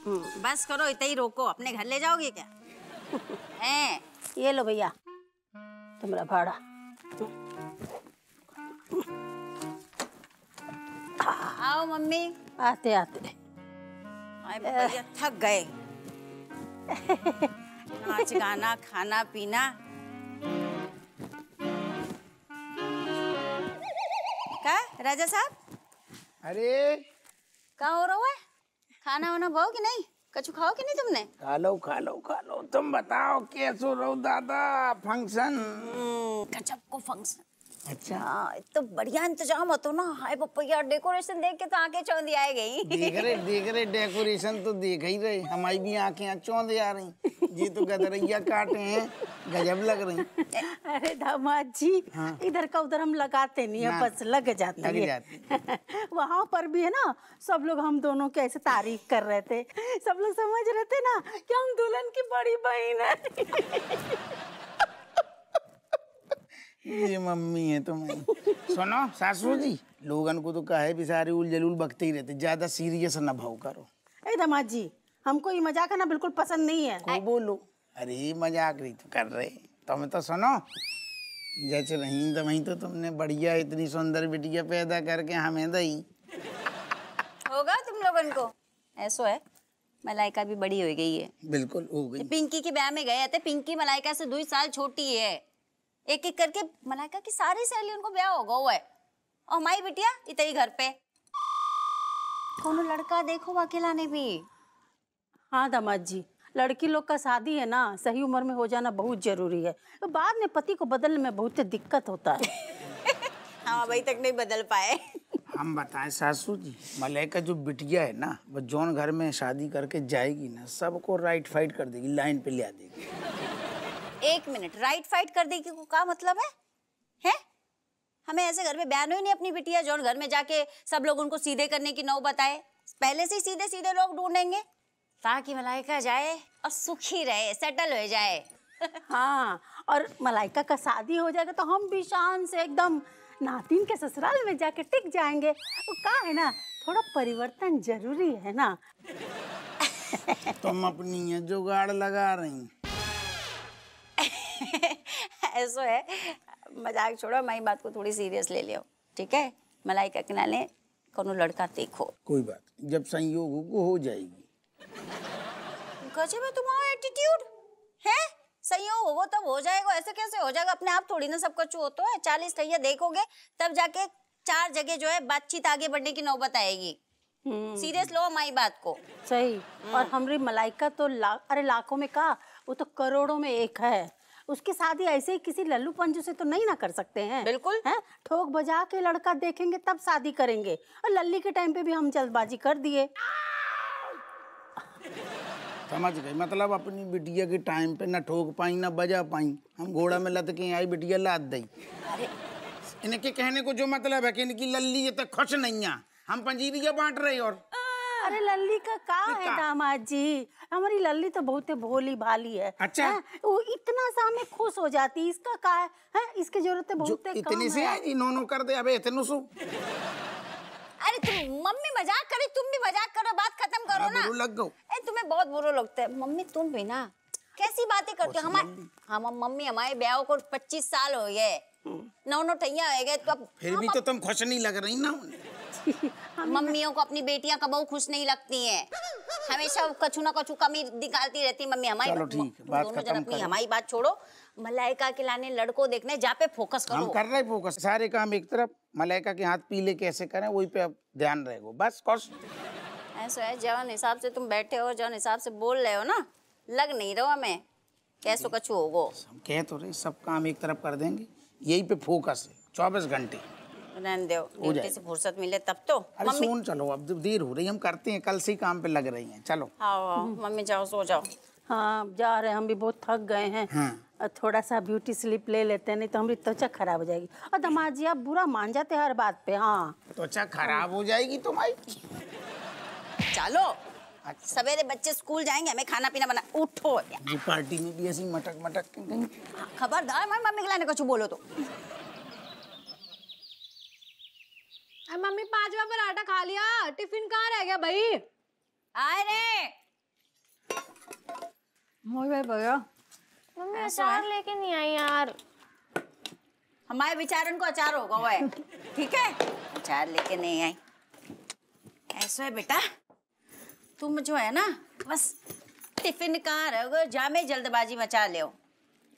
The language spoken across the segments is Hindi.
बस करो, इतना ही रोको। अपने घर ले जाओगे क्या? हैं? ये लो भैया तुम्हारा भाड़ा। आओ मम्मी। आते आते भैया थक गए। नाच गाना खाना पीना। क्या राजा साहब? अरे क्या हो रहा है? खाना वाना भाओ कि नहीं? कछु खाओ कि नहीं तुमने? खा लो खा लो खा लो। तुम बताओ कैसो रहो दादा? फंक्शन गजब को फंक्शन। अच्छा हाँ, तो बढ़िया इंतजाम हो तो ना। हाय पपैया, डेकोरेशन देख के तो आंखें चौंधी आ गई। देख रहे डेकोरेशन तो देख ही रहे। हमारी भी आंखें चौंधे आ रही। जी तो गदरैया काटे हैं, गजब लग रही। अरे दामाद जी, हाँ। इधर का उधर हम लगाते नहीं है, बस लग जाते हैं। वहाँ पर भी है ना, सब लोग हम दोनों की ऐसे तारीफ कर रहे थे। सब लोग समझ रहे थे ना कि हम दुल्हन की बड़ी बहन है। ये मम्मी है तुम्हारी। सुनो सासू जी, लोगन को तो कहे बेचारे उल जलूल बकते ही रहते, ज्यादा सीरियस ना भाव करो। ए दामाद जी, हमको ये मजाक है ना बिल्कुल पसंद नहीं है। को बोलो? अरे मजाक नहीं तो कर रहे। तुम तो सुनो, जैसे नहीं तो वहीं तो तुमने बढ़िया इतनी सुंदर बिटिया पैदा करके हमें दई। होगा तुम लोगन को। ऐसो है, मलाइका भी बड़ी हो गई है। बिल्कुल हो गई। पिंकी के ब्याह में गए थे। पिंकी मलाइका से 2 साल छोटी है। एक एक करके मलाइका की सारी सहेली उनको ब्याह हो गया हुआ है। और हमारी बिटिया इतनी घर पे। कौन लड़का देखो अकेला ने भी। हाँ दामाद जी, लड़की लोग का शादी है ना सही उम्र में हो जाना बहुत जरूरी है। तो बाद में पति को बदलने में बहुत दिक्कत होता है। हम अभी तक नहीं बदल पाए। हम बताएं सासू जी, मलाइका जो बिटिया है ना, वो जौन घर में शादी करके जाएगी ना, सबको राइट फाइट कर देगी, लाइन पे ले आ देगी। 1 मिनट, राइट फाइट कर देगी को क्या मतलब है? हैं? हमें ऐसे घर में बयान ही नहीं अपनी बिटिया जौन घर में जाके सब लोग उनको सीधे करने की नौबत आए। पहले से ही सीधे सीधे लोग ढूंढेंगे ताकि मलाइका जाए और सुखी रहे, सेटल हो जाए। हाँ, और मलाइका का शादी हो जाएगा तो हम भी शान से एकदम नातिन के ससुराल में जाके टिक जाएंगे। वो का है ना, थोड़ा परिवर्तन जरूरी है ना। तुम अपनी ये जुगाड़ लगा रही। ऐसो है, मजाक छोड़ो, हमारी बात को थोड़ी सीरियस ले लियो, ठीक है? मलाइका के नाले कोनो लड़का देखो। कोई बात, जब संयोग हो जाएगी। गजब है तुम्हारा एटीट्यूड है। संयोग होगा तब हो जाएगा, ऐसे कैसे हो जाएगा? अपने आप थोड़ी ना सब कुछ होता है। 40 ठैया देखोगे तब जाके 4 जगह जो है बातचीत आगे बढ़ने की नौबत आएगी। सीरियस लो हमारी बात को। सही। और हमारी मलाइका तो अरे लाखों में का, वो तो करोड़ों में एक है। उसकी शादी ऐसे ही किसी लल्लू पंजू से तो नहीं ना कर सकते हैं। बिल्कुल है, ठोक बजा के लड़का देखेंगे तब शादी करेंगे। और लल्ली के टाइम पे भी हम जल्दबाजी कर दिए। समझ गई, मतलब अपनी बिटिया के टाइम पे ना ठोक पाई ना बजा पाई, हम घोड़ा में लद के आई, बिटिया लाद दी। अरे इनके कहने को जो मतलब है कि इनकी लल्ली ये तक खुश नहीं है, हम पंजीरिया बांट रहे। और अरे लल्ली का है दामाद जी, हमारी लल्ली तो बहुत भोली भाली है। अच्छा है? वो इतना सा में खुश हो जाती। इसका का है? इसकी जरूरत बहुत कम इतनी से आई नो कर दे। अबे इतनु सु। अरे तुम मम्मी मजाक करे, तुम भी मजाक करो, बात खत्म करो ना। लग गो। तुम्हें बहुत बुरा लगता है मम्मी, तुम भी ना कैसी बातें करते हो। हम मम्मी हमारे ब्याह को 25 साल हो गए, 9 ठैया हो गए, तो अब फिर भी तो तुम खुश नहीं लग रही ना। मम्मियों को अपनी बेटियां कबहू खुश नहीं लगती हैं। हमेशा कछु ना कछु कमी दिखाती रहती मम्मी हमारी। चलो ठीक है, बात खत्म अपनी हमारी बात छोड़ो, मलाइका के लाने लड़को देखने जा पे फोकस करो। हम कर रहे फोकस, सारे काम एक तरफ, मलाइका के हाथ पीले कैसे करें वही पे अब ध्यान रहेगा बस। कौश ऐसा है, जवन हिसाब से तुम बैठे हो, जवन हिसाब से बोल रहे हो ना, लग नहीं रहो हमें कैसो कछु होगो। हम कह तो रहे सब काम एक तरफ कर देंगे, यही पे फोकस है 24 घंटे। रहने दो, ड्यूटी से फुर्सत मिले तब तो। अरे सुन, चलो अब देर हो रही, हम करते हैं, कल से ही काम पे लग रही हैं। चलो आओ मम्मी, जाओ सो जाओ। हाँ जा रहे, हम भी बहुत थक गए हैं। हाँ। थोड़ा सा ब्यूटी स्लिप ले लेते हैं, नहीं तो हमारी त्वचा खराब हो जाएगी। और दामाद जी आप बुरा मान जाते हर बात पे। हाँ त्वचा खराब हो जाएगी तुम्हारी। चलो सवेरे बच्चे स्कूल जाएंगे, हमें खाना पीना बना। उठो, ये पार्टी में भी ऐसी मटक मटक के खबरदार हमारी मम्मी के लाने कुछ बोलो तो। मम्मी 5वां पराठा खा लिया, टिफिन कहाँ रह गया भाई? अरे हो गया भैया। मम्मी अचार लेके नहीं आई यार। हमारे बेचारन को अचार होगा वो है, ठीक है? अचार लेके नहीं आई। ऐसा है बेटा, तुम जो है ना बस टिफिन कहाँ रहोगे, जामे जल्दबाजी मचा ले।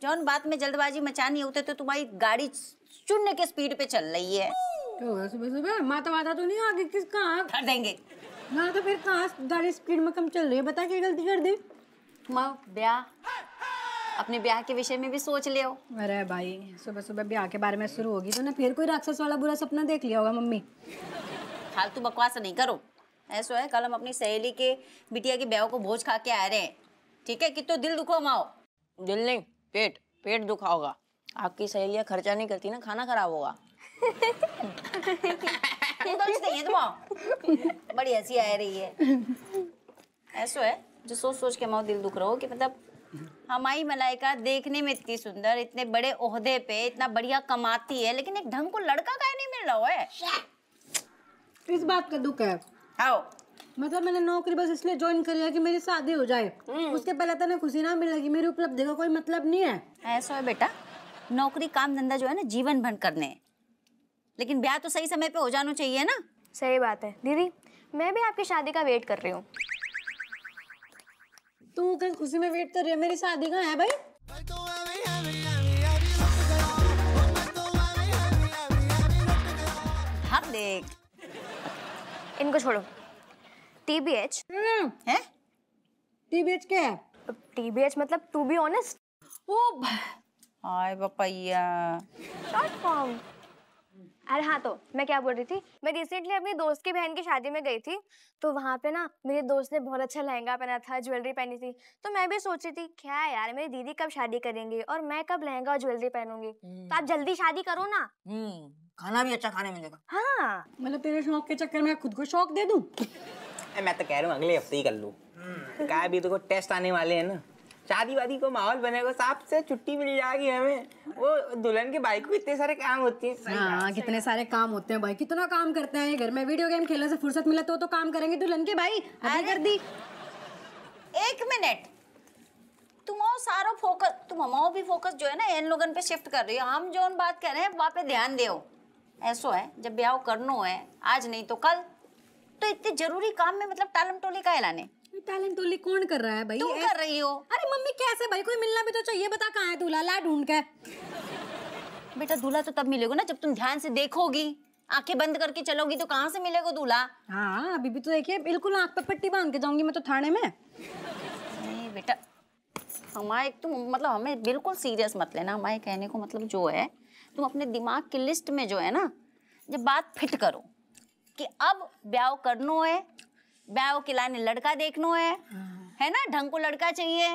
जौन बात में जल्दबाजी मचानी होते तो तुम्हारी गाड़ी चुनने के स्पीड पे चल रही है। क्या होगा सुबह सुबह? माता वाता तो नहीं आगे किस कहाँ कर देंगे ना, तो फिर कहाँ गाड़ी स्पीड में कम चल रही है? बता के गलती कर दी। माँ ब्याह, अपने ब्याह के विषय में भी सोच ले। अरे भाई सुबह सुबह ब्याह के बारे में शुरू होगी तो ना फिर कोई राक्षस वाला बुरा सपना देख लिया होगा मम्मी। फालतू बकवास नहीं करो। ऐसा है, कल हम अपनी सहेली के बिटिया के ब्याह को भोज खा के आ रहे हैं, ठीक है? कि तो दिल दुखो माओ। दिल नहीं, पेट दुखा होगा। आपकी सहेलियां खर्चा नहीं करती ना, खाना खराब होगा। बड़ी हंसी आ रही है। ऐसा है, जो सोच सोच के माओ दिल दुख रहा हो कि मतलब हमारी मलाइका देखने में इतनी सुंदर, इतने बड़े ओहदे पे, इतना बढ़िया कमाती है, लेकिन एक ढंग को लड़का काहे नहीं मिल रहा है? इस बात का दुख है। आओ, मतलब मैंने नौकरी बस इसलिए ज्वाइन कर लिया कि मेरी शादी हो जाए। उसके पहले तो ना खुशी ना मिलेगी, मेरी उपलब्धि का कोई मतलब नहीं है। ऐसा है बेटा, नौकरी काम धंधा जो है ना जीवन भर करने है, लेकिन ब्याह तो सही समय पे हो जाना चाहिए ना। सही बात है दीदी, मैं भी आपकी शादी का वेट कर रही हूँ। तू किस खुशी में वेट कर रही है? मेरी शादी कहाँ है भाई? हम देख इनको छोड़ो। TBH है, TBH क्या है? TBH मतलब टू बी ऑनेस्ट, ओ हाय बपैया। Short form. अरे हाँ, तो मैं क्या बोल रही थी, मैं रिसेंटली अपनी दोस्त की बहन की शादी में गई थी, तो वहाँ पे ना मेरी दोस्त ने बहुत अच्छा लहंगा पहना था, ज्वेलरी पहनी थी। तो मैं भी सोच रही थी क्या यार, मेरी दीदी कब शादी करेंगी और मैं कब लहंगा और ज्वेलरी पहनूंगी। तो आप जल्दी शादी करो ना। खाना भी अच्छा खाने मिलेगा। हाँ, मतलब तेरे शौक के चक्कर में खुद को शौक दे दूं? मैं तो कह रहा हूँ अगले हफ्ते ही कर लूँ। क्या भी तो टेस्ट आने वाले हैं ना, शादी वादी को माहौल बनेगा, साहब से छुट्टी मिल जाएगी हमें। वो दुल्हन के भाई को इतने सारे काम होते हैं। हाँ, कितने सारे काम होते हैं भाई, कितना काम करते हैं। घर में वीडियो गेम खेलने से फुर्सत मिले तो काम करेंगे दुल्हन के भाई। अभी कर दी। एक मिनट, तुम और सारो फोकस, तुम हमारा भी फोकस जो है ना इन लोगन पे शिफ्ट कर रही हो। हम जो बात कर रहे हैं वहाँ पे ध्यान दो। ऐसो है, जब ब्याह करनो है आज नहीं तो कल, तो इतने जरूरी काम में मतलब टालम टोली का लाने। टैलेंट टोली कौन कर रहा है भाई? तुम कर रही हो। अरे मम्मी कैसे भाई, कोई मिलना भी तो चाहिए। बता कहाँ है दूल्हा, ला ढूंढ के। बेटा दूल्हा तो तब मिलेगा ना जब तुम ध्यान से देखोगी, आंखें बंद करके चलोगी तो कहाँ से मिलेगा दूल्हा? हाँ अभी भी तो देखिए, बिल्कुल आंख पे पट्टी बांध के जाऊंगी मैं तो थाने में। नहीं बेटा, हमारे तुम मतलब हमें बिल्कुल सीरियस मत लेना। हमारे कहने को मतलब जो है, तुम अपने दिमाग की लिस्ट में जो है ना जब बात फिट करो कि अब ब्याह करनो है, ब्याह के लाने लड़का देखनो है ना, ढंग को लड़का चाहिए,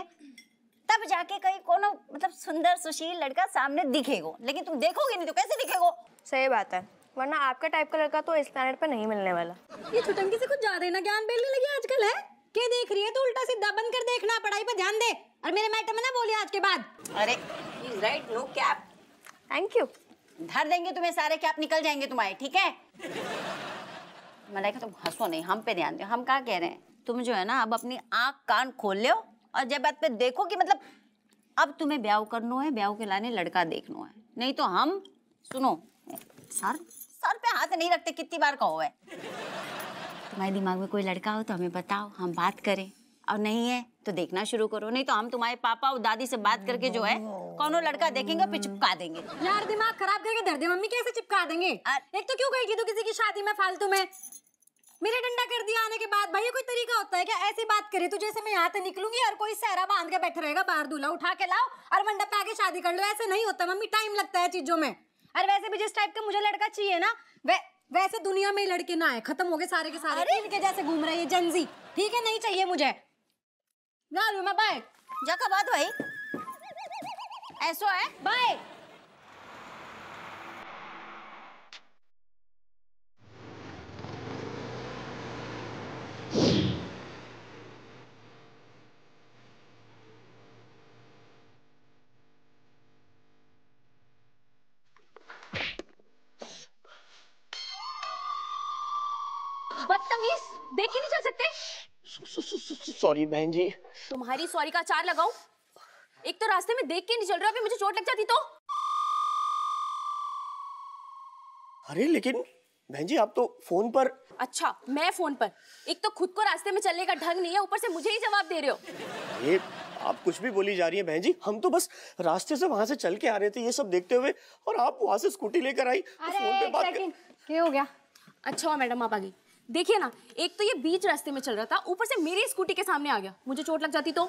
तब जाके कहीं कोनो मतलब सुंदर सुशील लड़का सामने दिखेगो। लेकिन तुम देखोगे नहीं तो कैसे दिखेगो? सही बात है, वरना आपका टाइप का लड़का तो इस प्लेनेट पे नहीं मिलने वाला। ये छुटंकी से कुछ ज्यादा ही ना ज्ञान बेलने लगी आजकल है। क्या देख रही है तो उल्टा सीधा बंद कर देखना, पढ़ाई पर ध्यान दे। और मेरे मैटर में ना बोलिए आज के बाद। अरे right, no cap. Thank you. धर देंगे तुम्हें, सारे कैप निकल जाएंगे तुम्हारे, ठीक है? मलाइका तुम हंसो नहीं, हम पे ध्यान दो। हम क्या कह रहे हैं, तुम जो है ना अब अपनी आंख कान खोल लो और जब बात पे देखो कि मतलब अब तुम्हें ब्याह करनो है, ब्याह के लाने लड़का देखनो है। नहीं तो हम सुनो, सर पे हाथ नहीं रखते, कितनी बार कहो है। तुम्हारे दिमाग में कोई लड़का हो तो हमें बताओ, हम बात करें, और नहीं है तो देखना शुरू करो। नहीं तो हम तुम्हारे पापा और दादी से बात करके जो है कौनो लड़का देखेंगे फिर चिपका देंगे। यार दिमाग खराब करके धर दे मम्मी, कैसे चिपका देंगे? एक तो क्यों गई थी तू किसी की शादी में फालतू में? मेरे डंडा कर दिया आने के बाद। भाई ये कोई तरीका होता है क्या? ऐसी बात करे तू जैसे मैं यहाँ से निकलूंगी और कोई सहरा बांध के बैठा रहेगा बाहर, दूल्हा उठा के लाओ और मंडप पे आके शादी कर लो। ऐसे नहीं होता मम्मी, टाइम लगता है चीजों में। और वैसे भी जिस टाइप का मुझे लड़का चाहिए ना, वैसे दुनिया में ही लड़के ना है, खत्म हो गए सारे के सारे। इनके जैसे घूम रही है जंजी, ठीक है? नहीं चाहिए मुझे। जा लू मैं, बाय। जाका बात भाई, ऐसा है, बाय। बदतमीज, देख ही नहीं चल सकते। सॉरी बहन जी। तुम्हारी सॉरी का अचार लगाऊं? एक तो रास्ते में देख के नहीं चल रहा, अभी मुझे चोट लग जाती तो। अरे लेकिन बहन जी आप तो फोन पर। अच्छा, मैं फोन पर? एक तो खुद को रास्ते में चलने का ढंग नहीं है, ऊपर से मुझे ही जवाब दे रहे हो। अरे आप कुछ भी बोली जा रही है बहन जी, हम तो बस रास्ते से वहां से चल के आ रहे थे ये सब देखते हुए, और आप वहां से स्कूटी लेकर आई। अरे एक सेकंड, क्या हो गया? अच्छा मैडम आप आ गई। देखिए ना, एक तो ये बीच रास्ते में चल रहा था, ऊपर से मेरी स्कूटी के सामने आ गया, मुझे चोट लग जाती तो।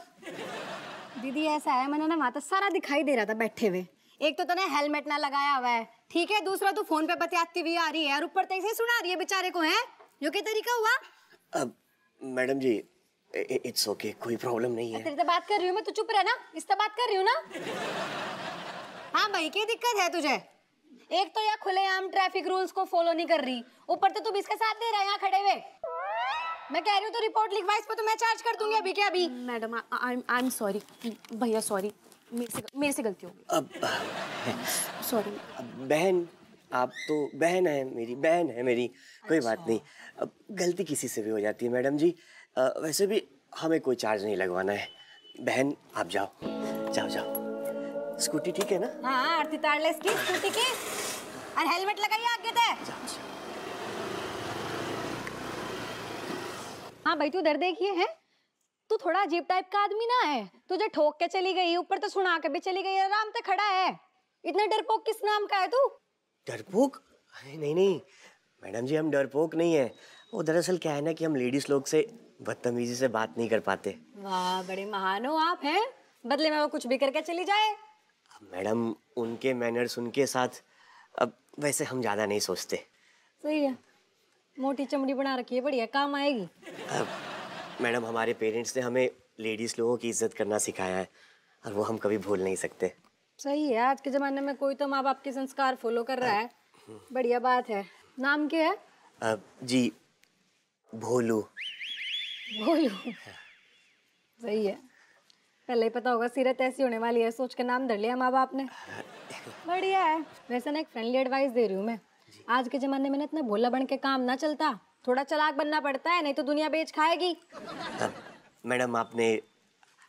दीदी ऐसा है, मैंने ना वहाँ तो सारा दिखाई दे रहा था बैठे हुए। एक तो तूने हेलमेट ना लगाया हुआ है, ठीक है, दूसरा तू फोन पे बतियाती हुई आ रही है और ऊपर तक से सुना रही है बेचारे को, है यो क्या तरीका हुआ? अब मैडम जी इट्स ओके, कोई प्रॉब्लम नहीं है। तेरे से बात कर रही हूँ मैं, तू चुप रह ना, इससे बात कर रही हूँ ना। हाँ भाई, क्या दिक्कत है तुझे? एक तो यह खुलेआम ट्रैफिक रूल्स को फॉलो नहीं कर रही, ऊपर तो तू इसके साथ दे रहा है यहाँ खड़े हुए। मैं कह रही हूँ तो रिपोर्ट लिखवा, इस पर तो मैं चार्ज कर दूंगी अभी के अभी। मैडम आई एम सॉरी भैया, सॉरी, मेरे से गलती हो गई। अब सॉरी बहन, आप तो बहन है मेरी, बहन है मेरी, कोई बात नहीं। अब गलती किसी से भी हो जाती है मैडम जी। वैसे भी हमें कोई चार्ज नहीं लगवाना है। बहन आप जाओ जाओ जाओ, स्कूटी ठीक है ना? हाँ, आरती ताड़ले की स्कूटी की, और हेलमेट लगाइए आगे थे। हाँ भाई, तू डर देखिए है, तू थोड़ा अजीब टाइप का आदमी ना है, तुझे ठोक के चली गई, ऊपर तो सुना के भी चली गई, आराम से खड़ा है, इतना डरपोक किस नाम का है तू? डरपोक? अरे नहीं नहीं मैडम जी, हम डरपोक नहीं है। वो दरअसल क्या है ना कि हम लेडीज लोग से बदतमीजी से बात नहीं कर पाते। वाह, बड़े महान हो आप, हैं, बदले में वो कुछ भी करके चली जाए। मैडम उनके मैनर्स उनके साथ, अब वैसे हम ज्यादा नहीं सोचते। सही है, मोटी चमड़ी बना रखी है, बढ़िया काम आएगी। अब मैडम हमारे पेरेंट्स ने हमें लेडीज लोगों की इज्जत करना सिखाया है, और वो हम कभी भूल नहीं सकते। सही है, आज के जमाने में कोई तो माँ बाप के संस्कार फॉलो कर रहा है, बढ़िया बात है। नाम क्या है? जी भोलू। भोलू, सही है, पहले ही पता होगा सीरत ऐसी होने वाली है, सोच के नाम धर लिया माँ बाप ने। बढ़िया है। वैसे ना एक फ्रेंडली एडवाइस दे रही हूँ मैं, आज के जमाने में ना इतना भोला बन के काम ना चलता, थोड़ा चालाक बनना पड़ता है, नहीं तो दुनिया बेच खाएगी। मैडम आपने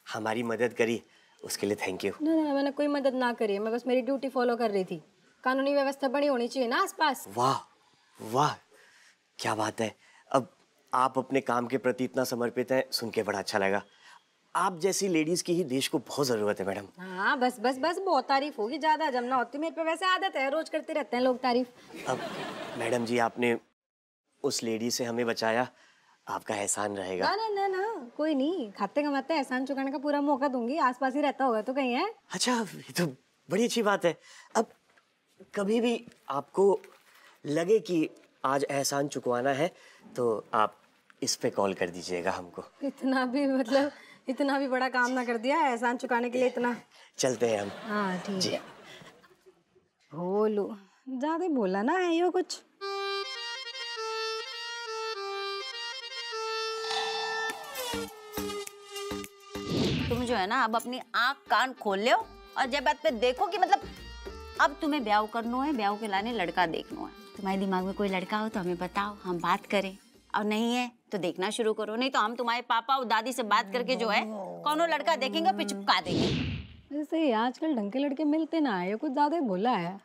हमारी मदद करी, उसके लिए थैंक यू। ना, मैंने कोई मदद ना करी है, मैं बस मेरी ड्यूटी फॉलो कर रही थी। कानूनी व्यवस्था बनी होनी चाहिए ना आसपास। वाह वाह, क्या बात है। अब आप अपने काम के प्रति इतना समर्पित हैं, सुन के बड़ा अच्छा लगा। आप जैसी लेडीज की ही देश को बहुत जरूरत है मैडम। हाँ बस बस बस, बहुत तारीफ होगी, ज्यादा जमना होती मेरे पे, वैसे आदत है, रोज करते रहते हैं लोग तारीफ। अब मैडम जी आपने उस लेडी से हमें बचाया, आपका एहसान रहेगा। ना ना ना, कोई नहीं, खाते कमाते एहसान चुकाने का पूरा मौका दूंगी, आसपास ही रहता होगा तो कहीं है। अच्छा, ये तो बड़ी अच्छी बात है। अब कभी भी आपको लगे कि आज एहसान चुकवाना है तो आप इस पे कॉल कर दीजिएगा हमको। इतना भी मतलब, इतना भी बड़ा काम ना कर दिया एहसान चुकाने के लिए इतना। चलते हैं हम। हाँ ठीक जी। है। भोलू ज्यादा बोला ना है यो कुछ। तुम जो है ना, अब अपनी आंख कान खोल लो और जब बात पे देखो कि मतलब अब तुम्हें ब्याह करना है, ब्याह के लाने लड़का देखना है। तुम्हारे दिमाग में कोई लड़का हो तो हमें बताओ, हम बात करें, और नहीं है तो देखना शुरू करो, नहीं तो हम तुम्हारे पापा और दादी से बात करके जो है कौनो लड़का देखेंगे फिर चिपका देंगे। वैसे आजकल ढंग के लड़के मिलते ना है, ये कुछ ज्यादा ही बोला है।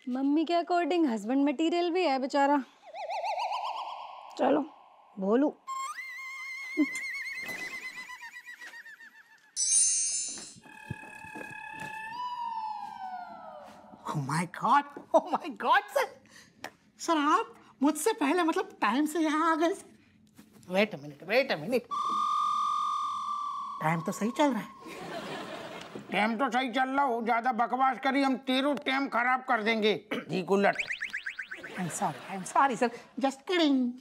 मम्मी के अकॉर्डिंग हस्बैंड मटेरियल भी है बेचारा। चलो भोलू। Oh my God, सर आप मुझसे पहले मतलब टाइम से यहाँ आ गए। वेट अ मिनट, टाइम तो सही चल रहा है। टाइम तो सही चल रहा हो, ज्यादा बकवास करी हम तेरो टाइम खराब कर देंगे। जी कुल्लट। I am sorry sir, just kidding.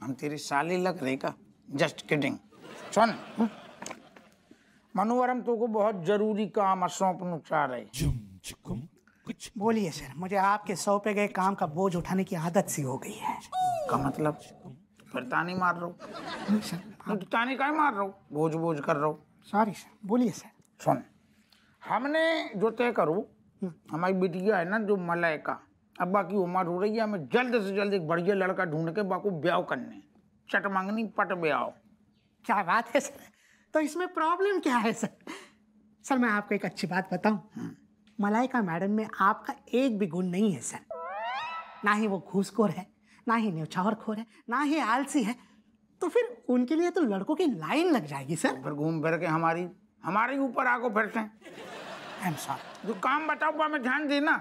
हम तेरी साली लग रहे का? Just kidding. सुन मनोवरम तो को बहुत जरूरी काम सौंपना चाह रहे। बोलिए सर, मुझे आपके सौंपे गए काम का बोझ उठाने की आदत सी हो गई है। का मतलब? फिर तानी मार रहा हूँ सर, तो तानी काय मार रहा हूँ, बोझ कर रहा हूँ। सॉरी सर, बोलिए सर। सुन, हमने जो तय करो, हमारी बिटिया है ना जो मलाइका, अब बाकी उम्र हो रही है, हमें जल्द से जल्द एक बढ़िया लड़का ढूंढ के बाको ब्याह करने। चटमंगनी पट ब्याओ। क्या बात है सर, तो इसमें प्रॉब्लम क्या है सर? सर मैं आपको एक अच्छी बात बताऊं, मलाइका मैडम में आपका एक भी गुण नहीं है सर। ना ही वो घूसखोर है, ना ही न्यौछावरखोर है, ना ही आलसी है। तो फिर उनके लिए तो लड़कों की लाइन लग जाएगी सर। फिर घूम फिर के हमारी ऊपर आको फिर से। आई एम सॉरी। जो काम बताओ पा में ध्यान देना।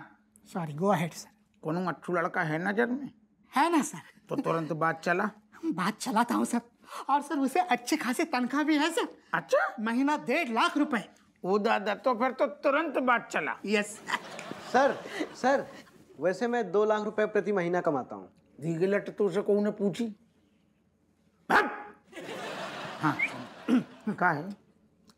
Sorry, go ahead sir. कोनो अच्छू लड़का है नजर में? है ना सर? तो तुरंत बात चला। बात चलाता हूँ सर। और सर उसे अच्छे खासी तनख्वाह भी है सर। अच्छा, महीना 1.5 लाख रुपए। ओ दादा, तो फिर तो तुरंत बात चला। यस सर वैसे मैं 2 लाख रुपए प्रति महीना कमाता हूँ। दिगलट तो उसे को ने पूछी। हाँ का है,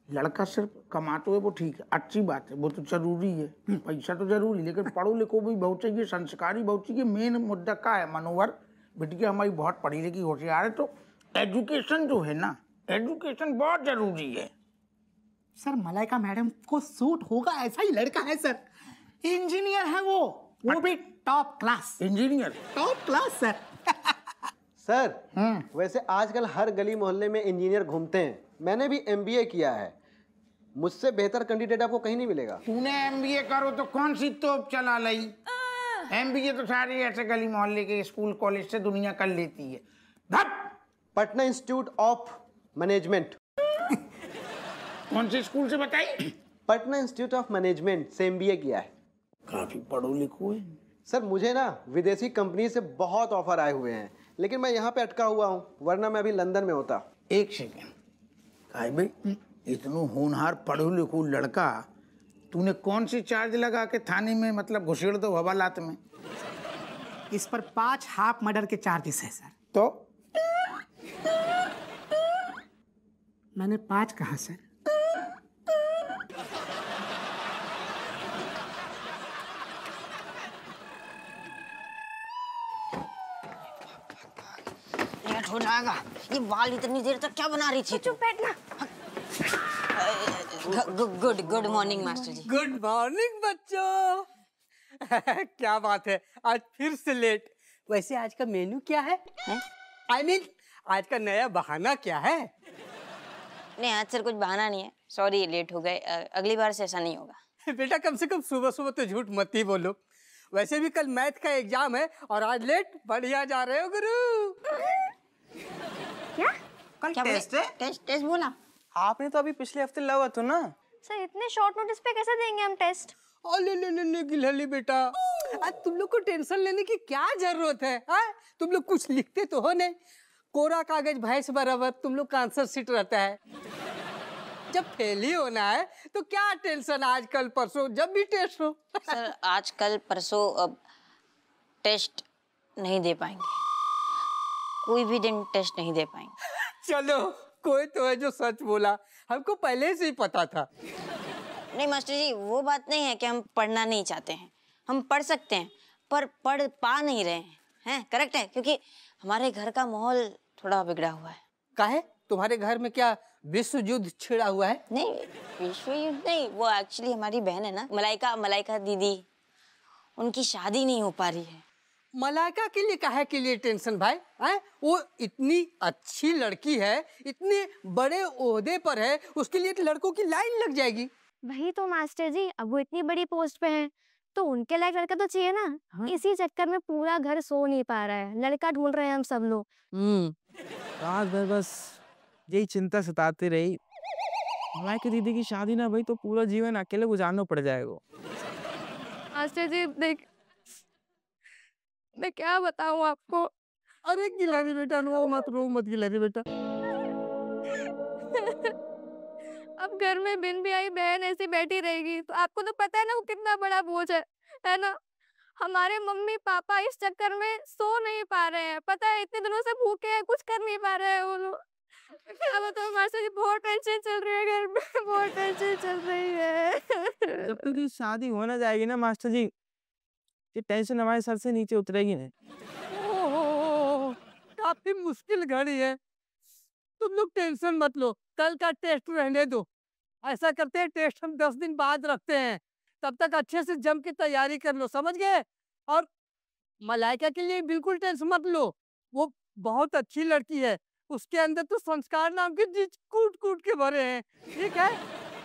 लड़का सिर्फ कमाते हुए वो ठीक है, अच्छी बात है, वो तो जरूरी है, पैसा तो जरूरी, लेकिन पढ़ो लिखो भी बहुत चाहिए, संस्कारी बहुत चाहिए। मेन मुद्दा का है मनोहर, बिटिया हमारी बहुत पढ़ी लिखी होशियार है, तो एजुकेशन जो है ना, एजुकेशन बहुत जरूरी है। सर मलाइका मैडम को सूट होगा ऐसा ही लड़का है सर। इंजीनियर है वो भी top class. Engineer top class sir. Sir वैसे आजकल हर गली मोहल्ले में इंजीनियर घूमते हैं। मैंने भी एमबीए किया है, मुझसे बेहतर कैंडिडेट आपको कहीं नहीं मिलेगा। तूने एमबीए करो तो कौन सी तोप चला ली? एमबीए तो सारे ऐसे गली मोहल्ले के स्कूल कॉलेज से दुनिया कर लेती है। Patna institute of management. कौन से स्कूल से बताई? पटना इंस्टीट्यूट ऑफ मैनेजमेंट से एमबीए किया है। काफी पढ़ो लिखो है। सर मुझे ना विदेशी कंपनी से बहुत ऑफर आए हुए हैं, लेकिन मैं यहाँ पे अटका हुआ हूँ, वरना मैं अभी लंदन में होता। एक सेकेंड भाई, इतनो होनहार पढ़ो लिखो लड़का, तूने कौन सी चार्ज लगा के थाने में मतलब घुसेड़ दो हवालात में? इस पर 5 हाफ मर्डर के चार्जेस है सर। तो मैंने 5 कहा सर। हो जाएगा। ये बाल इतनी देर तक क्या बना रही थी? चुप बैठना। गुड मॉर्निंग मास्टर जी। गुड मॉर्निंग बच्चों। क्या बात है, आज फिर से लेट। वैसे आज का मेनू क्या है? I mean, आज का नया बहाना क्या है? नहीं, आज सर कुछ बहाना नहीं है, सॉरी लेट हो गए, अगली बार से ऐसा नहीं होगा। बेटा कम से कम सुबह सुबह तो झूठ मत ही बोलो। वैसे भी कल मैथ का एग्जाम है और आज लेट। बढ़िया जा रहे हो गुरु। क्या? कल क्या टेस्ट है? टेस्ट बोला आपने तो अभी पिछले हफ्ते लगा तो ना। सर इतने शॉर्ट नोटिस पे कैसे देंगे हम टेस्ट? ले गिलहली बेटा, आज तुम लोग को टेंशन लेने की क्या जरूरत है? तुम लोग कुछ लिखते तो हो नहीं, कोरा कागज भैंस बराबर तुम लोग का आंसर शीट रहता है। जब फेल ही होना है तो क्या टेंशन, आज कल परसों जब भी टेस्ट हो। सर आज कल परसों अब टेस्ट नहीं दे पाएंगे, कोई भी दिन टेस्ट नहीं दे पाएंगे। चलो कोई तो है जो सच बोला, हमको पहले से ही पता था। नहीं मास्टर जी, वो बात नहीं है कि हम पढ़ना नहीं चाहते हैं, हम पढ़ सकते हैं पर पढ़ पा नहीं रहे हैं, करेक्ट है? क्योंकि हमारे घर का माहौल थोड़ा बिगड़ा हुआ है। काहे? तुम्हारे घर में क्या विश्व युद्ध छिड़ा हुआ है? नहीं, विश्व युद्ध नहीं, वो एक्चुअली हमारी बहन है ना, मलाइका दीदी, उनकी शादी नहीं हो पा रही है। मलाइका के लिए काहे के लिए टेंशन भाई? वो इतनी अच्छी लड़की है, इतने बड़े ओहदे पर है, उसके लिए लड़कों की लाइन लग जाएगी। वही तो मास्टर जी, अब वो इतनी बड़ी पोस्ट पे हैं तो उनके लायक लड़का तो चाहिए ना। इसी चक्कर में पूरा घर सो नहीं पा रहा है, लड़का ढूंढ रहे हैं हम सब लोग। रात भर बस यही चिंता सताती रही। मलाइका दीदी की शादी ना भाई तो पूरा जीवन अकेले गुजारना पड़ जाएगा। मास्टर जी देख, मैं क्या बताऊं आपको। अरे गिलहरी बेटा, रो मत गिलहरी बेटा। अब घर में बिन भी आई बहन ऐसी बैठी रहेगी तो आपको तो पता है ना वो कितना बड़ा बोझ है ना। हमारे मम्मी पापा इस चक्कर में सो नहीं पा रहे हैं, पता है इतने दिनों से भूखे हैं, कुछ कर नहीं पा रहे हैं वो लोग। क्या बताऊं मास्टर जी, बहुत टेंशन चल रही है घर में, बहुत टेंशन चल रही है। जब तक ये शादी हो ना जाएगी ना मास्टर जी, ये टेंशन हमारे सर से नीचे उतरेगी नहीं। काफी मुश्किल घड़ी है, तुम लोग टेंशन मत लो, कल का टेस्ट रहने दो। ऐसा करते हैं, टेस्ट हम 10 दिन बाद रखते हैं, तब तक अच्छे से जम के तैयारी कर लो, समझ गए? और मलाइका के लिए बिल्कुल टेंशन मत लो, वो बहुत अच्छी लड़की है, उसके अंदर तो संस्कार नाम के चीज कूट कूट के भरे हैं। ठीक है,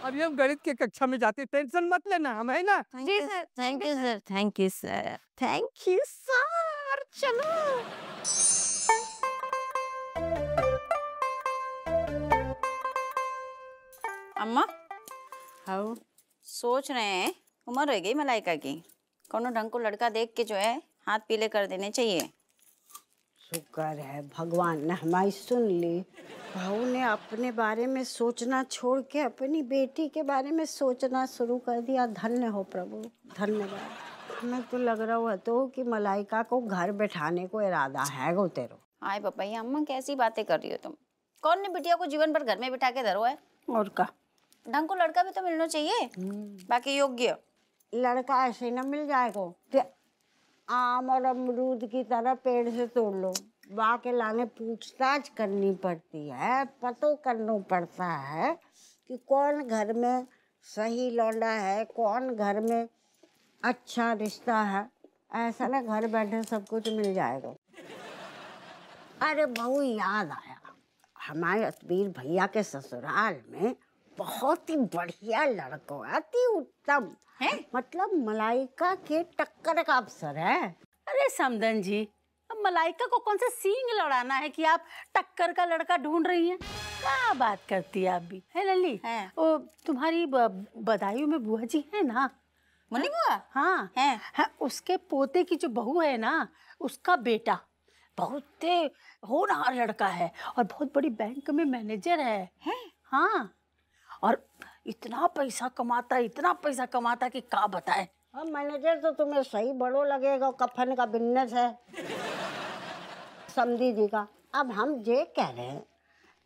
अभी हम गणित के कक्षा में जाते, टेंशन मत लेना, हम है ना। जी sir, thank you sir, thank you sir, thank you sir. चलो अम्मा, हाँ सोच रहे हैं उम्र हो गई मलाइका की, कोनो ढंग को लड़का देख के जो है हाथ पीले कर देने चाहिए। शुक्र है भगवान ने हमारी सुन ली। बहू ने अपने बारे में सोचना छोड़ के अपनी बेटी के बारे में सोचना शुरू कर दिया। धन्य हो प्रभु, धन्यवाद। हमें तो लग रहा है तो कि मलाइका को घर बैठाने को इरादा है गो तेरो। आए पापा, ये अम्मा कैसी बातें कर रही हो तुम? कौन ने बिटिया को जीवन भर घर में बिठा के धरो है? और का ढंग को लड़का भी तो मिलना चाहिए, बाकी योग्य। लड़का ऐसे न मिल जाएगा कि आम और अमरूद की तरह पेड़ से तोड़ लो। बाके लाने पूछताछ करनी पड़ती है, पतो करना पड़ता है कि कौन घर में सही लौंडा है, कौन घर में अच्छा रिश्ता है। ऐसा ना घर बैठे सब कुछ मिल जाएगा। अरे बहू याद आया, हमारे अतबीर भैया के ससुराल में बहुत ही बढ़िया लड़का, अति उत्तम है, मतलब मलाइका के टक्कर का अवसर है। अरे समधन जी, अब मलाइका को कौन सा सींग लड़ाना है कि आप टक्कर का लड़का ढूंढ रही हैं? क्या बात करती है आप भी, है लली? वो तुम्हारी बदायूं में बुआ जी है ना, मुन्नी बुआ? हाँ है, उसके पोते की जो बहू है ना, उसका बेटा बहुत होनहार लड़का है और बहुत बड़ी बैंक में मैनेजर है? हाँ, और इतना पैसा कमाता, इतना पैसा कमाता कि क्या बताए। हाँ, मैनेजर तो तुम्हें सही बड़ो लगेगा, कफन का बिजनेस है समझी जी का। अब हम ये कह रहे हैं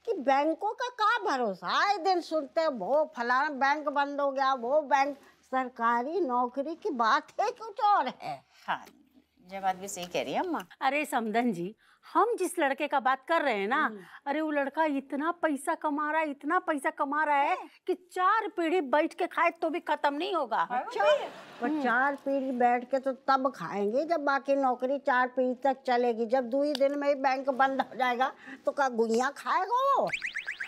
कि बैंकों का क्या भरोसा, आए दिन सुनते हैं वो फलाना बैंक बंद हो गया, वो बैंक। सरकारी नौकरी की बात है कुछ और है। हाँ, ये बात भी सही कह रही है अम्मा। अरे समधन जी, हम जिस लड़के का बात कर रहे हैं ना, अरे वो लड़का इतना पैसा कमा रहा है, इतना पैसा कमा रहा है कि 4 पीढ़ी बैठ के खाए तो भी खत्म नहीं होगा। अच्छा, पर 4 पीढ़ी बैठ के तो तब खाएंगे जब बाकी नौकरी 4 पीढ़ी तक चलेगी। जब 2 ही दिन में ही बैंक बंद हो जाएगा तो क्या गुइया खाएगा वो?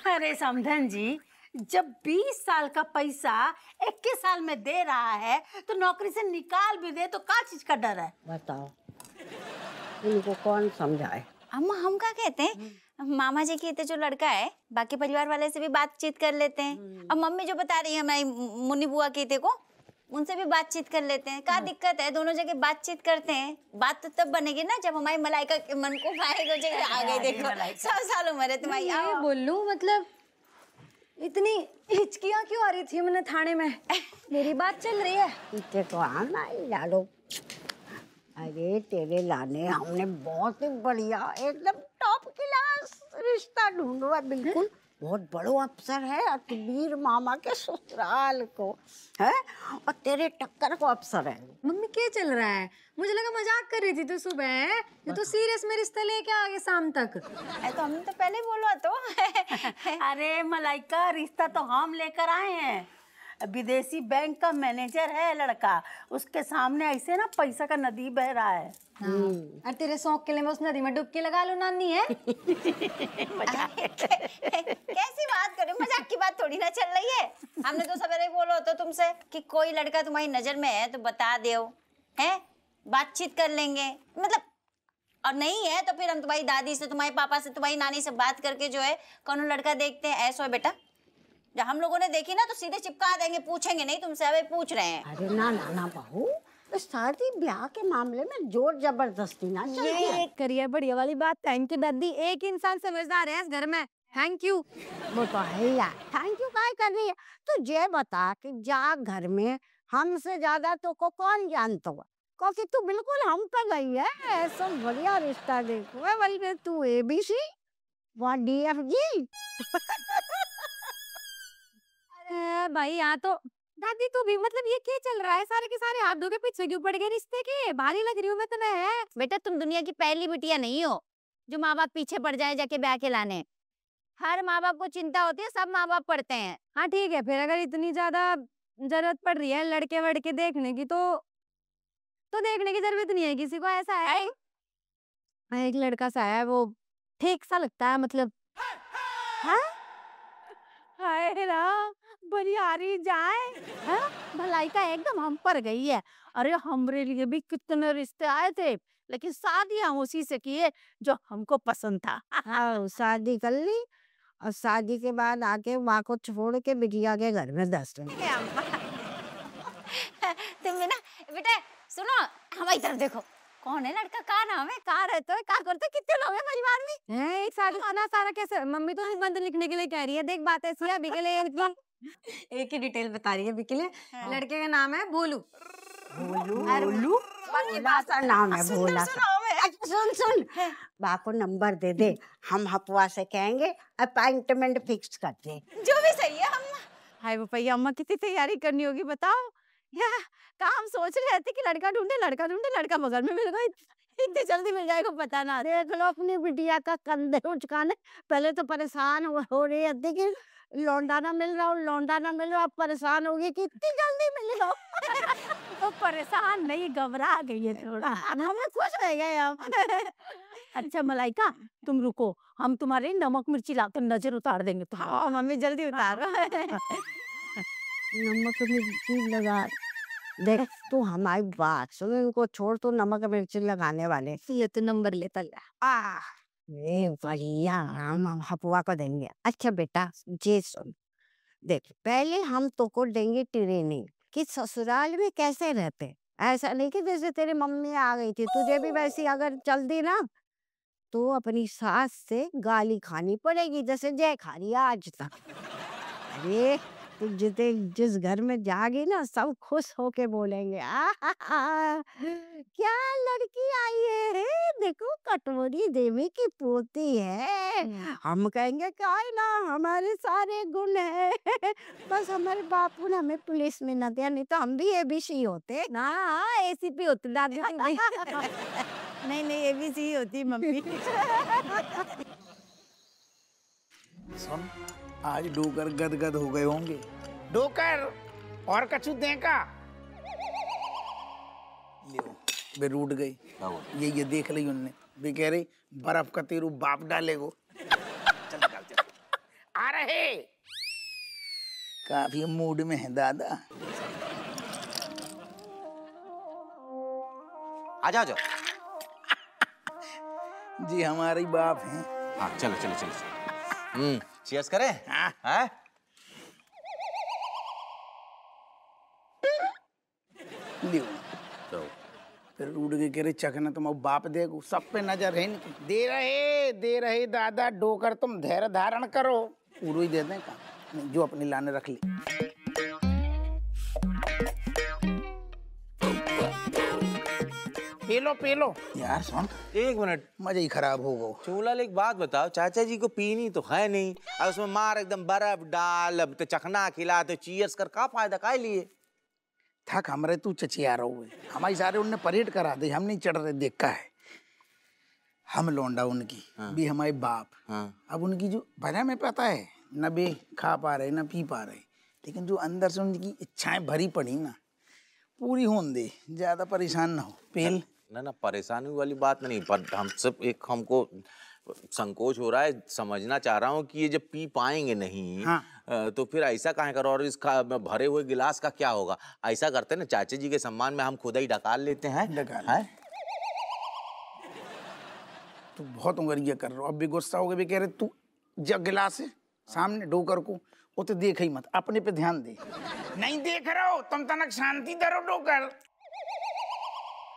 अरे समधन जी, जब 20 साल का पैसा 21 साल में दे रहा है तो नौकरी से निकाल भी दे तो क्या चीज का डर है? बताओ, इनको कौन समझाए? अम्मा हम क्या कहते हैं, मामा जी के जो लड़का है बाकी परिवार वाले से भी बातचीत कर लेते हैं। अब मम्मी जो बता रही है हमारी मुन्नी बुआ के को, उनसे भी बातचीत कर लेते हैं। क्या दिक्कत है, दोनों जगह बातचीत करते हैं। बात तो तब बनेगी ना जब हमारी मलाइका के मन को पाएगा। आ गई देखो, 100 साल उम्र है तुम्हारी। ये बोलूं, मतलब इतनी हिचकियां क्यों आ रही थी मैंने थाने में? मेरी बात चल रही है। इतने तो आना ही लालो। अरे तेरे लाने हमने बहुत ही बढ़िया एकदम टॉप क्लास रिश्ता ढूंढा है, बिल्कुल बहुत बड़ो अफसर है अतबीर मामा के ससुराल को है, और तेरे टक्कर को अफसर है। मम्मी क्या चल रहा है? मुझे लगा मजाक कर रही थी तो सुबह, ये तो सीरियस में रिश्ता लेके आ गए शाम तक। तो हमने तो पहले बोला तो। अरे मलाइका, रिश्ता तो हम लेकर आए हैं। विदेशी बैंक का मैनेजर है लड़का, उसके सामने ऐसे ना पैसा का नदी बह रहा है। और तेरे शौक के लिए मैं उस नदी में डुबकी लगा लूं नानी है? कैसी बात कर रही हो, मजाक की बात थोड़ी ना चल रही है। हमने तो सवेरे बोला तो तुमसे कि कोई लड़का तुम्हारी नजर में है तो बता दो, है बातचीत कर लेंगे, मतलब और नहीं है तो फिर हम तुम्हारी दादी से, तुम्हारे पापा से, तुम्हारी नानी से बात करके जो है कौन लड़का देखते हैं। ऐसा है बेटा, जब हम लोगों ने देखी ना तो सीधे चिपका देंगे, पूछेंगे नहीं तुमसे, अबे पूछ रहे हैं। अरे ना ना ना बहू, शादी ब्याह के मामले में जोर जबरदस्ती ना चाहिए। ये करिए बढ़िया वाली बात। थैंक यू दादी, एक इंसान समझदार है इस घर में। Thank you. वो तो है यार, थैंक यू काय कर रही है। तो ये बता कि जा घर में हमसे ज्यादा तो को कौन जानता हुआ, क्योंकि तू बिल्कुल हम पे गई है। ऐसा बढ़िया रिश्ता देखो बल्कि तू ABC वो DFG। अरे भाई यहाँ तो दादी तू भी, मतलब ये क्या चल रहा है? सारे के सारे हाथ धो के पीछे क्यों पड़ गए रिश्ते के? भारी लग रही हूँ मैं तुम्हें। है बेटा, तुम दुनिया की पहली बिटिया नहीं हो जो माँ बाप पीछे पड़ जाए जाके ब्याह के लाने। हर माँ बाप को चिंता होती है, सब माँ बाप पढ़ते हैं। हाँ ठीक है, फिर अगर इतनी ज्यादा जरूरत पड़ रही है लड़के वड़के देखने की तो देखने की जरूरत नहीं है किसी को। ऐसा है एक लड़का सा है, वो ठीक सा लगता है मतलब। हाँ हाय राम, बरियारी जाए। हाँ भलाई का एकदम हम पर गई है। अरे हमरे लिए भी कितने रिश्ते आए थे, लेकिन शादी हम उसी से किए जो हमको पसंद था। हाँ शादी कर ली और शादी के बाद आके माँ को छोड़ के बिटिया के घर में 10 दिन। तुम भी ना बेटा सुनो, हमारी तरफ देखो, कौन है लड़का, का नाम है, का रहता है, का करते, कितने लोग हैं परिवार में? हैं एक साल खाना सारा कैसे? मम्मी तो निबंध लिखने के लिए कह रही है। देख बात ऐसी है, अभी के लिए एक ही डिटेल बता रही है अभी के लिए। लड़के का नाम है भोलू। भोलू भोला सा नाम है, भोला सा। अच्छा सुन सुन, बा को नंबर दे दे, हम हपवा से कहेंगे अपॉइंटमेंट फिक्स कर दे। जो भी सही है। हम हाय भैया, अम्मा कितनी तैयारी करनी होगी बताओ। या काम सोच रहे थे कि लड़का ढूंढे, लड़का बगल में मिल गया। इतनी जल्दी मिल जाएगा पता ना। देख लो अपनी बिटिया का कंधे उचकाने, पहले तो परेशान हो रही है कि लौंडा ना मिल रहा, अब परेशान हो गई कि इतनी जल्दी मिल लो। तो परेशान नहीं, घबरा गई है थोड़ा, हमें खुश रह गए हम। अच्छा मलाइका तुम रुको, हम तुम्हारे नमक मिर्ची लाकर नजर उतार देंगे। तो हाँ मम्मी जल्दी उतारो। नमक मिर्ची लगा, देख तू हमारी बात सुन, इनको छोड़, तो नमक मिर्ची लगाने वाले। ये तो नंबर लेता बढ़िया, हम हपुआ को देंगे। अच्छा बेटा ये सुन, देख पहले हम तो को देंगे ट्रेनिंग कि ससुराल में कैसे रहते। ऐसा नहीं कि जैसे तेरी मम्मी आ गई थी, तुझे भी वैसी अगर चल दी ना तो अपनी सास से गाली खानी पड़ेगी, जैसे जय खा रही आज तक। अरे तू जिस घर में जागी ना, सब खुश होके बोलेंगे क्या लड़की आई है, देखो कटोरी देवी की पोती है। हम कहेंगे क्या है ना, हमारे सारे गुण है। बस हमारे बापू ने हमें पुलिस में न दिया, नहीं तो हम भी एबीसी होते ना। एसीपी होते दादी। नहीं एबीसी होती मम्मी। सुन, आज डोकर गदगद हो गए होंगे। डोकर और कछु देगा? लियो, वे रूठ गई। ये देख ली उनने, वे कह रही बर्फ का तेरू बाप डालेगो। चल आ रहे, काफी मूड में है दादा। आ जाओ। जी हमारे बाप हैं। हाँ चलो। चीयर्स करें? हाँ? लियो, फिर रूठ के कह रहे चखना तुम बाप देगो, सब पे नजर है इनकी। दे रहे दादा, डोकर तुम धैर्य धारण करो। पूरा ही दे दें का नहीं, जो अपनी लाने रख ली। पी लो यार। सुन एक मिनट, मजा ही खराब हो गो। चूलाल एक बात बताओ, चाचा जी को पीनी तो है नहीं, और उसमें मार एकदम बर्फ डाल, अब तो चखना खिला, तो चीयर्स कर का फायदा काय लिए? थक हमरे तू चचिया रहो, हमारी सारे उनने परेड करा दे, हम नहीं चढ़ रहे। देखा है हम लौंडा उनकी। हाँ। भी हमारे बाप। हाँ। अब उनकी जो भरा में पता है, न बे खा पा रहे न पी पा रहे, लेकिन जो अंदर से उनकी इच्छाएं भरी पड़ी ना, पूरी होने दे, ज्यादा परेशान ना हो। पेल ना परेशानी वाली बात नहीं, पर हम सब एक हमको संकोच हो रहा है, समझना चाह रहा हूँ कि ये जब पी पाएंगे नहीं। हाँ। तो फिर ऐसा काहे करो, और इसका भरे हुए गिलास का क्या होगा? ऐसा करते ना, चाचा जी के सम्मान में हम खुद ही डकाल लेते हैं। है? तू बहुत उंगलियां कर रहा, अब भी गुस्सा हो गए। भी कह रहे तू जग गिलास है सामने डोकर को, वो तो देख ही मत, अपने पे ध्यान दे। नहीं देख रहा हो तुम, तनक शांति धरो डोकर।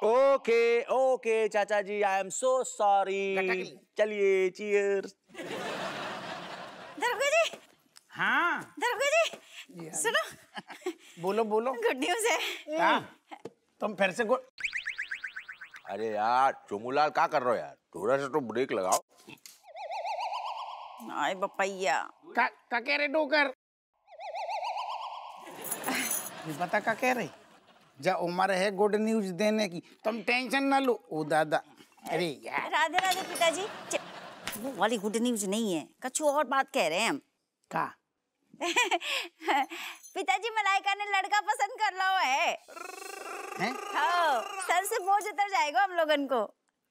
ओके चाचा जी, आई एम सो सॉरी। चलिए चीयर्स। दरोगा जी। हाँ दरोगा जी सुनो। बोलो गुड न्यूज है। हाँ तुम फिर से अरे यार चुमुलाल क्या कर रहे हो यार, थोड़ा सा तो ब्रेक लगाओ। आए बपैया का कह रहे डोकर? पता का कह रहे, जा उम्र है गुड न्यूज देने की, तुम टेंशन ना लो। ओ दादा, अरे यार। राधे राधे पिताजी। वो वाली गुड न्यूज नहीं है, कछु और बात कह रहे हैं हम। का? पिताजी मलाइका ने लड़का पसंद कर लो है? हैं? हाँ, सर से बोझ उतर जाएगा हम लोगन को।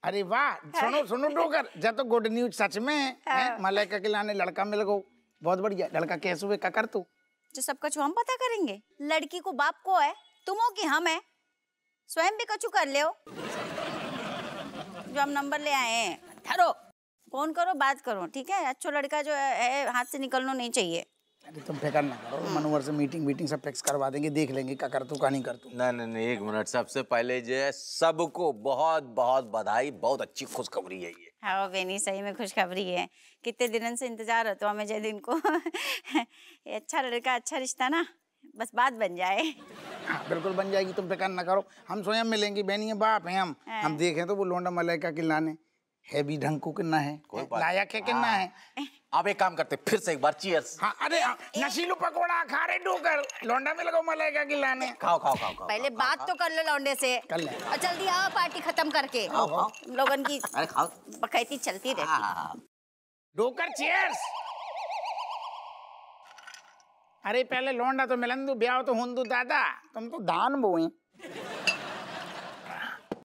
अरे वाह, सुनो सुनो डोकर, जब तो गुड न्यूज सच में है। मलाइका के लाने लड़का मिल गो, बहुत बढ़िया। लड़का कैसे हुए, का कर तू? जो सब कछु हम पता करेंगे। लड़की को बाप को है, तुम हो कि हम है? स्वयं भी कछु कर ले हो। जो हम नंबर ले आए हैं, धरो, फोन करो, बात करो, ठीक है? अच्छा लड़का जो है हाथ से निकलना नहीं चाहिए। अरे तुम फिक्र ना करो, मनोवर से मीटिंग सब फिक्स करवा देंगे, देख लेंगे क्या कर तू का नहीं कर तू। नहीं, एक मिनट। सबसे पहले जो है सबको बहुत बहुत बधाई, बहुत अच्छी खुशखबरी है ये। हाँ बेनी, सही में खुशखबरी है। कितने दिनों से इंतजार होता हमें जय दिन को। ये अच्छा लड़का, अच्छा रिश्ता ना, बस बात बन जाए। हाँ बिल्कुल बन जाएगी, तुम फिक्र ना करो। हम स्वयं मिलेंगे, बहनी बाप है हम देखें तो वो लोंडा मलाइका के लाने है भी ढंग को कितना है, लायक है कितना है। आप एक काम करते, फिर से एक बार चीयर्स। हाँ, अरे नशीलो पकोड़ा खा रहे डोकर, लोंडा में लगाओ मलाइका की लाने। खाओ। पहले बात तो कर ले लौंडे से, कर ले। और जल्दी आओ पार्टी खत्म करके। तुम लोगन की अरे खाओ, बकैती चलती रहती। Docker cheers. अरे पहले लोंडा तो मिलन दो, ब्याह तो होन दो दादा, तुम तो दान बोए।